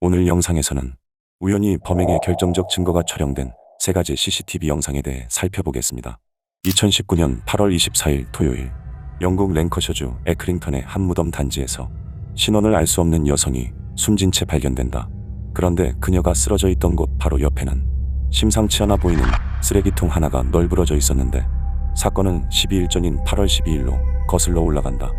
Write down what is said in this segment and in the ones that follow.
오늘 영상에서는 우연히 범행의 결정적 증거가 촬영된 세 가지 CCTV 영상에 대해 살펴보겠습니다. 2019년 8월 24일 토요일, 영국 랭커셔주 에크링턴의 한 무덤 단지에서 신원을 알 수 없는 여성이 숨진 채 발견된다. 그런데 그녀가 쓰러져 있던 곳 바로 옆에는 심상치 않아 보이는 쓰레기통 하나가 널브러져 있었는데, 사건은 12일 전인 8월 12일로 거슬러 올라간다.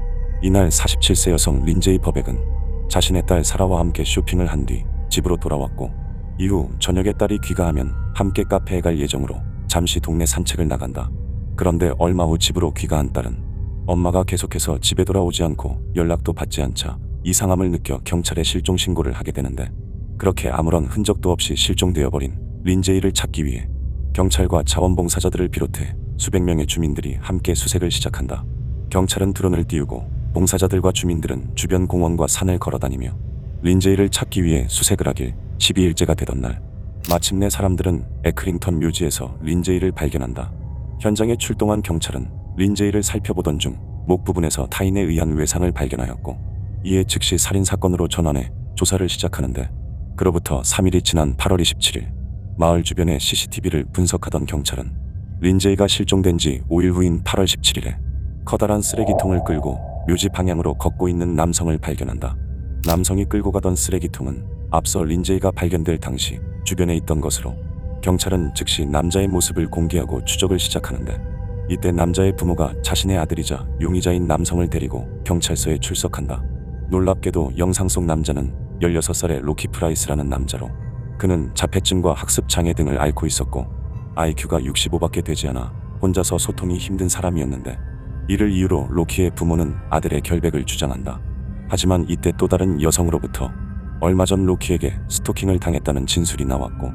이날 47세 여성 린제이 버백은 자신의 딸 사라와 함께 쇼핑을 한 뒤 집으로 돌아왔고, 이후 저녁에 딸이 귀가하면 함께 카페에 갈 예정으로 잠시 동네 산책을 나간다. 그런데 얼마 후 집으로 귀가한 딸은 엄마가 계속해서 집에 돌아오지 않고 연락도 받지 않자 이상함을 느껴 경찰에 실종 신고를 하게 되는데, 그렇게 아무런 흔적도 없이 실종되어 버린 린제이를 찾기 위해 경찰과 자원봉사자들을 비롯해 수백 명의 주민들이 함께 수색을 시작한다. 경찰은 드론을 띄우고 봉사자들과 주민들은 주변 공원과 산을 걸어다니며 린제이를 찾기 위해 수색을 하길 12일째가 되던 날, 마침내 사람들은 에크링턴 묘지에서 린제이를 발견한다. 현장에 출동한 경찰은 린제이를 살펴보던 중 목 부분에서 타인에 의한 외상을 발견하였고, 이에 즉시 살인사건으로 전환해 조사를 시작하는데, 그로부터 3일이 지난 8월 27일, 마을 주변의 CCTV를 분석하던 경찰은 린제이가 실종된 지 5일 후인 8월 17일에 커다란 쓰레기통을 끌고 묘지 방향으로 걷고 있는 남성을 발견한다. 남성이 끌고 가던 쓰레기통은 앞서 린제이가 발견될 당시 주변에 있던 것으로, 경찰은 즉시 남자의 모습을 공개하고 추적을 시작하는데, 이때 남자의 부모가 자신의 아들이자 용의자인 남성을 데리고 경찰서에 출석한다. 놀랍게도 영상 속 남자는 16살의 로키 프라이스라는 남자로, 그는 자폐증과 학습장애 등을 앓고 있었고 IQ가 65밖에 되지 않아 혼자서 소통이 힘든 사람이었는데, 이를 이유로 로키의 부모는 아들의 결백을 주장한다. 하지만 이때 또 다른 여성으로부터 얼마 전 로키에게 스토킹을 당했다는 진술이 나왔고,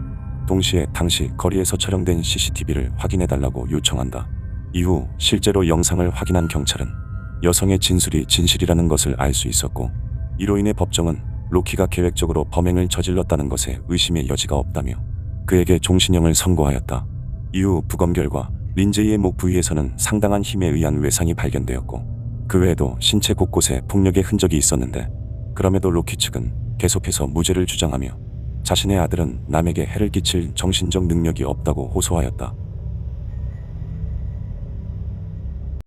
동시에 당시 거리에서 촬영된 CCTV를 확인해달라고 요청한다. 이후 실제로 영상을 확인한 경찰은 여성의 진술이 진실이라는 것을 알 수 있었고, 이로 인해 법정은 로키가 계획적으로 범행을 저질렀다는 것에 의심의 여지가 없다며 그에게 종신형을 선고하였다. 이후 부검 결과 린제이의 목 부위에서는 상당한 힘에 의한 외상이 발견되었고, 그 외에도 신체 곳곳에 폭력의 흔적이 있었는데, 그럼에도 로키 측은 계속해서 무죄를 주장하며 자신의 아들은 남에게 해를 끼칠 정신적 능력이 없다고 호소하였다.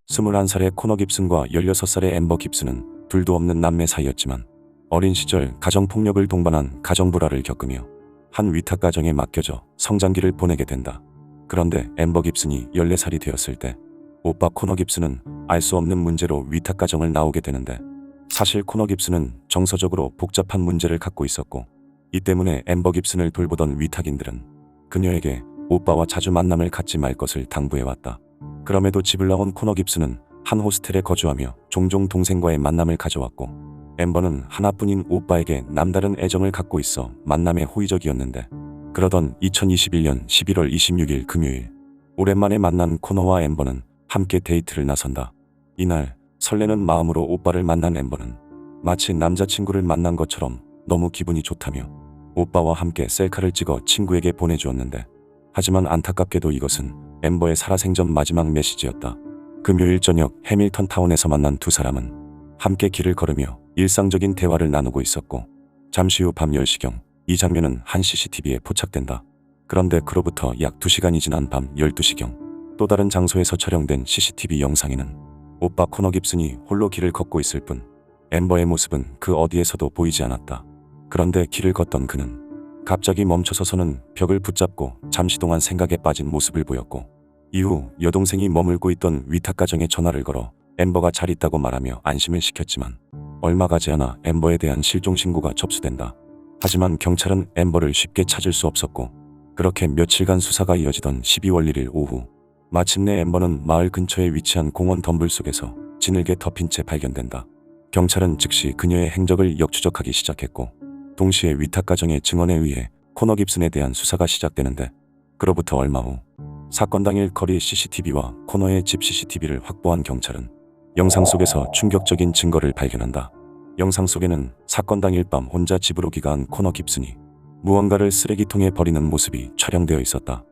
21살의 코너 깁슨과 16살의 앰버 깁슨은 둘도 없는 남매 사이였지만, 어린 시절 가정폭력을 동반한 가정불화를 겪으며 한 위탁 가정에 맡겨져 성장기를 보내게 된다. 그런데 앰버 깁슨이 14살이 되었을 때 오빠 코너 깁슨은 알 수 없는 문제로 위탁 가정을 나오게 되는데, 사실 코너 깁슨은 정서적으로 복잡한 문제를 갖고 있었고, 이 때문에 앰버 깁슨을 돌보던 위탁인들은 그녀에게 오빠와 자주 만남을 갖지 말 것을 당부해왔다. 그럼에도 집을 나온 코너 깁슨은 한 호스텔에 거주하며 종종 동생과의 만남을 가져왔고, 앰버는 하나뿐인 오빠에게 남다른 애정을 갖고 있어 만남에 호의적이었는데, 그러던 2021년 11월 26일 금요일, 오랜만에 만난 코너와 앰버는 함께 데이트를 나선다. 이날 설레는 마음으로 오빠를 만난 앰버는 마치 남자친구를 만난 것처럼 너무 기분이 좋다며 오빠와 함께 셀카를 찍어 친구에게 보내주었는데, 하지만 안타깝게도 이것은 앰버의 살아생전 마지막 메시지였다. 금요일 저녁 해밀턴 타운에서 만난 두 사람은 함께 길을 걸으며 일상적인 대화를 나누고 있었고, 잠시 후 밤 10시경 이 장면은 한 CCTV에 포착된다. 그런데 그로부터 약 2시간이 지난 밤 12시경 또 다른 장소에서 촬영된 CCTV 영상에는 오빠 코너 깁슨이 홀로 길을 걷고 있을 뿐 앰버의 모습은 그 어디에서도 보이지 않았다. 그런데 길을 걷던 그는 갑자기 멈춰서서는 벽을 붙잡고 잠시 동안 생각에 빠진 모습을 보였고, 이후 여동생이 머물고 있던 위탁가정에 전화를 걸어 앰버가 잘 있다고 말하며 안심을 시켰지만, 얼마 가지 않아 앰버에 대한 실종 신고가 접수된다. 하지만 경찰은 앰버를 쉽게 찾을 수 없었고, 그렇게 며칠간 수사가 이어지던 12월 1일 오후, 마침내 앰버는 마을 근처에 위치한 공원 덤불 속에서 진흙에 덮인 채 발견된다. 경찰은 즉시 그녀의 행적을 역추적하기 시작했고, 동시에 위탁가정의 증언에 의해 코너 깁슨에 대한 수사가 시작되는데, 그로부터 얼마 후 사건 당일 거리 CCTV와 코너의 집 CCTV를 확보한 경찰은 영상 속에서 충격적인 증거를 발견한다. 영상 속에는 사건 당일 밤 혼자 집으로 귀가한 코너 깁슨이 무언가를 쓰레기통에 버리는 모습이 촬영되어 있었다.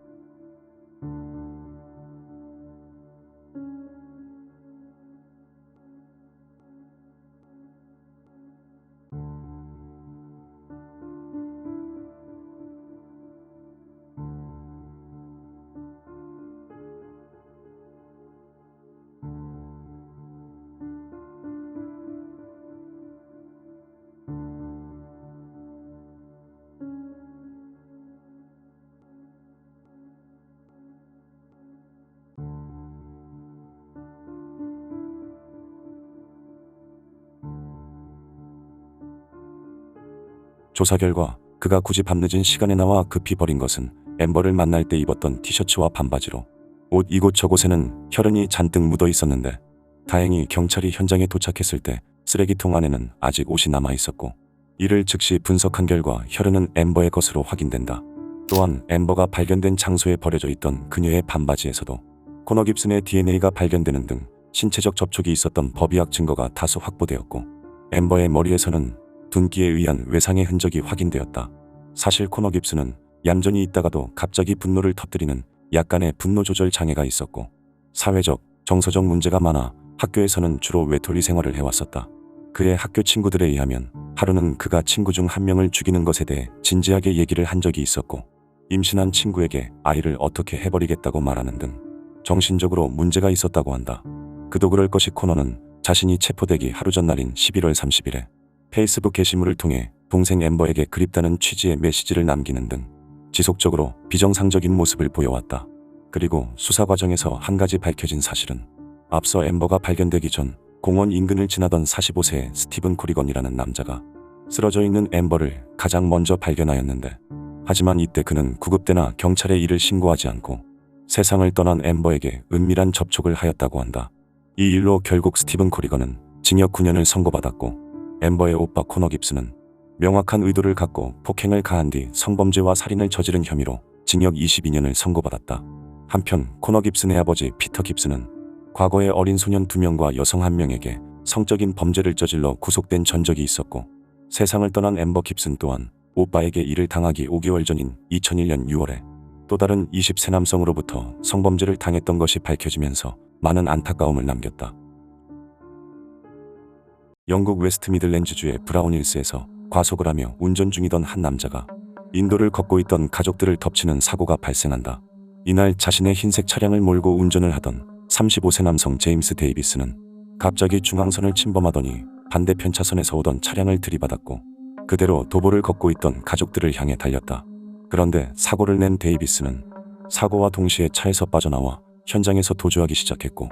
조사 결과 그가 굳이 밤늦은 시간에 나와 급히 버린 것은 엠버를 만날 때 입었던 티셔츠와 반바지로 옷 이곳저곳에는 혈흔이 잔뜩 묻어 있었는데 다행히 경찰이 현장에 도착했을 때 쓰레기통 안에는 아직 옷이 남아 있었고 이를 즉시 분석한 결과 혈흔은 엠버의 것으로 확인된다. 또한 엠버가 발견된 장소에 버려져 있던 그녀의 반바지에서도 코너 깁슨의 DNA가 발견되는 등 신체적 접촉이 있었던 법의학 증거가 다수 확보되었고 엠버의 머리에서는 둔기에 의한 외상의 흔적이 확인되었다. 사실 코너 깁슨은 얌전히 있다가도 갑자기 분노를 터뜨리는 약간의 분노 조절 장애가 있었고 사회적, 정서적 문제가 많아 학교에서는 주로 외톨이 생활을 해왔었다. 그의 학교 친구들에 의하면 하루는 그가 친구 중 한 명을 죽이는 것에 대해 진지하게 얘기를 한 적이 있었고 임신한 친구에게 아이를 어떻게 해버리겠다고 말하는 등 정신적으로 문제가 있었다고 한다. 그도 그럴 것이 코너는 자신이 체포되기 하루 전날인 11월 30일에 페이스북 게시물을 통해 동생 엠버에게 그립다는 취지의 메시지를 남기는 등 지속적으로 비정상적인 모습을 보여왔다. 그리고 수사 과정에서 한 가지 밝혀진 사실은 앞서 엠버가 발견되기 전 공원 인근을 지나던 45세의 스티븐 코리건이라는 남자가 쓰러져 있는 엠버를 가장 먼저 발견하였는데 하지만 이때 그는 구급대나 경찰에 이를 신고하지 않고 세상을 떠난 엠버에게 은밀한 접촉을 하였다고 한다. 이 일로 결국 스티븐 코리건은 징역 9년을 선고받았고 엠버의 오빠 코너 깁슨은 명확한 의도를 갖고 폭행을 가한 뒤 성범죄와 살인을 저지른 혐의로 징역 22년을 선고받았다. 한편 코너 깁슨의 아버지 피터 깁슨은 과거에 어린 소년 2명과 여성 1명에게 성적인 범죄를 저질러 구속된 전적이 있었고 세상을 떠난 엠버 깁슨 또한 오빠에게 이를 당하기 5개월 전인 2001년 6월에 또 다른 20세 남성으로부터 성범죄를 당했던 것이 밝혀지면서 많은 안타까움을 남겼다. 영국 웨스트 미들랜드주의 브라운힐스에서 과속을 하며 운전 중이던 한 남자가 인도를 걷고 있던 가족들을 덮치는 사고가 발생한다. 이날 자신의 흰색 차량을 몰고 운전을 하던 35세 남성 제임스 데이비스는 갑자기 중앙선을 침범하더니 반대편 차선에서 오던 차량을 들이받았고 그대로 도보를 걷고 있던 가족들을 향해 달렸다. 그런데 사고를 낸 데이비스는 사고와 동시에 차에서 빠져나와 현장에서 도주하기 시작했고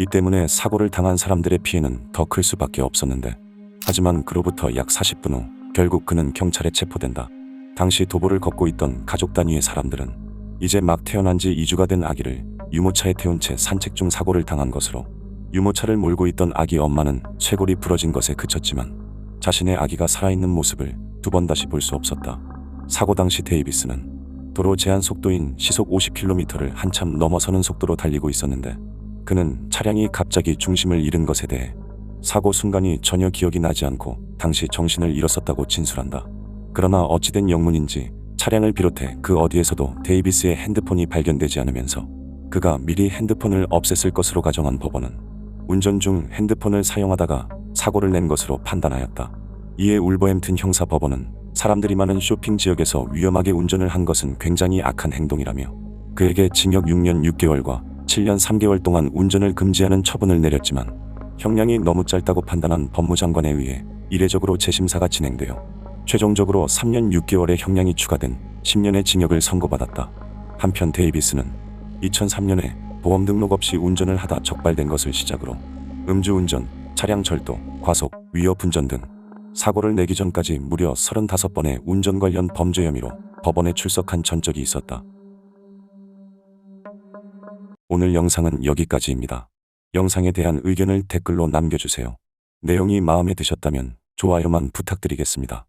이 때문에 사고를 당한 사람들의 피해는 더 클 수밖에 없었는데 하지만 그로부터 약 40분 후 결국 그는 경찰에 체포된다. 당시 도보를 걷고 있던 가족 단위의 사람들은 이제 막 태어난 지 2주가 된 아기를 유모차에 태운 채 산책 중 사고를 당한 것으로 유모차를 몰고 있던 아기 엄마는 쇄골이 부러진 것에 그쳤지만 자신의 아기가 살아있는 모습을 두 번 다시 볼 수 없었다. 사고 당시 데이비스는 도로 제한 속도인 시속 50km를 한참 넘어서는 속도로 달리고 있었는데 그는 차량이 갑자기 중심을 잃은 것에 대해 사고 순간이 전혀 기억이 나지 않고 당시 정신을 잃었었다고 진술한다. 그러나 어찌된 영문인지 차량을 비롯해 그 어디에서도 데이비스의 핸드폰이 발견되지 않으면서 그가 미리 핸드폰을 없앴을 것으로 가정한 법원은 운전 중 핸드폰을 사용하다가 사고를 낸 것으로 판단하였다. 이에 울버햄튼 형사법원은 사람들이 많은 쇼핑 지역에서 위험하게 운전을 한 것은 굉장히 악한 행동이라며 그에게 징역 6년 6개월과 7년 3개월 동안 운전을 금지하는 처분을 내렸지만 형량이 너무 짧다고 판단한 법무장관에 의해 이례적으로 재심사가 진행되어 최종적으로 3년 6개월의 형량이 추가된 10년의 징역을 선고받았다. 한편 데이비스는 2003년에 보험 등록 없이 운전을 하다 적발된 것을 시작으로 음주운전, 차량 절도, 과속, 위협 운전 등 사고를 내기 전까지 무려 35번의 운전 관련 범죄 혐의로 법원에 출석한 전적이 있었다. 오늘 영상은 여기까지입니다. 영상에 대한 의견을 댓글로 남겨주세요. 내용이 마음에 드셨다면 좋아요만 부탁드리겠습니다.